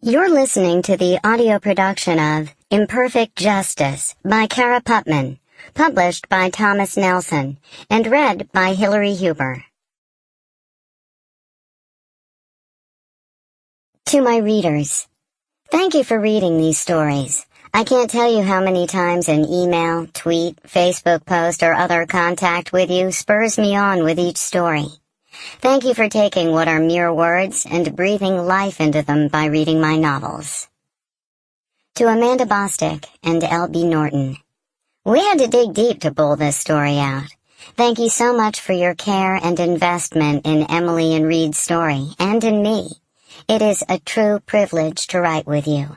You're listening to the audio production of Imperfect Justice by Cara Putman, published by Thomas Nelson, and read by Hilary Huber. To my readers, thank you for reading these stories. I can't tell you how many times an email, tweet, Facebook post, or other contact with you spurs me on with each story. Thank you for taking what are mere words and breathing life into them by reading my novels. To Amanda Bostic and L.B. Norton, we had to dig deep to pull this story out. Thank you so much for your care and investment in Emily and Reed's story, and in me. It is a true privilege to write with you.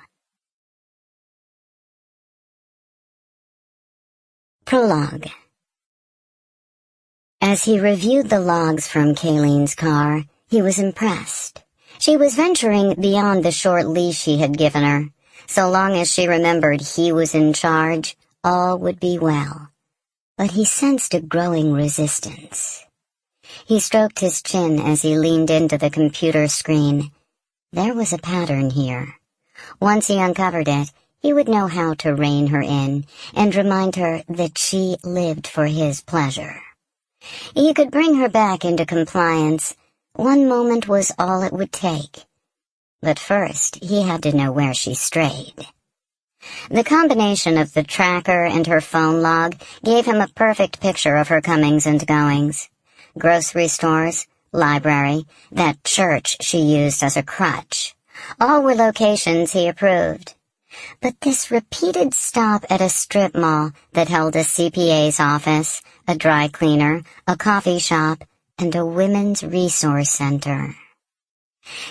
Prologue. As he reviewed the logs from Kayleen's car, he was impressed. She was venturing beyond the short leash he had given her. So long as she remembered he was in charge, all would be well. But he sensed a growing resistance. He stroked his chin as he leaned into the computer screen. There was a pattern here. Once he uncovered it, he would know how to rein her in and remind her that she lived for his pleasure. He could bring her back into compliance. One moment was all it would take. But first, he had to know where she strayed. The combination of the tracker and her phone log gave him a perfect picture of her comings and goings. Grocery stores, library, that church she used as a crutch. All were locations he approved. But this repeated stop at a strip mall that held a CPA's office, a dry cleaner, a coffee shop, and a women's resource center.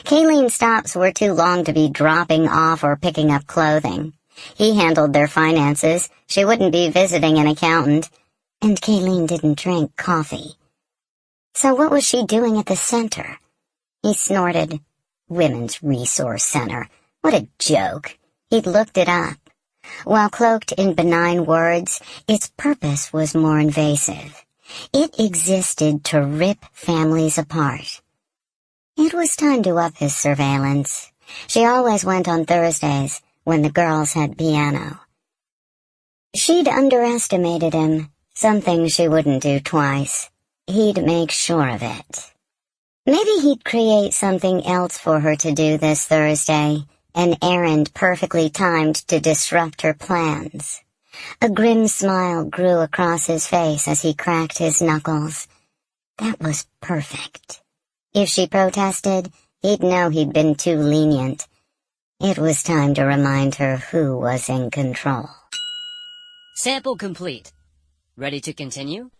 Kayleen's stops were too long to be dropping off or picking up clothing. He handled their finances, she wouldn't be visiting an accountant, and Kayleen didn't drink coffee. So what was she doing at the center? He snorted. Women's resource center. What a joke. He'd looked it up. While cloaked in benign words, its purpose was more invasive. It existed to rip families apart. It was time to up his surveillance. She always went on Thursdays, when the girls had piano. She'd underestimated him, something she wouldn't do twice. He'd make sure of it. Maybe he'd create something else for her to do this Thursday. An errand perfectly timed to disrupt her plans. A grim smile grew across his face as he cracked his knuckles. That was perfect. If she protested, he'd know he'd been too lenient. It was time to remind her who was in control. Sample complete. Ready to continue?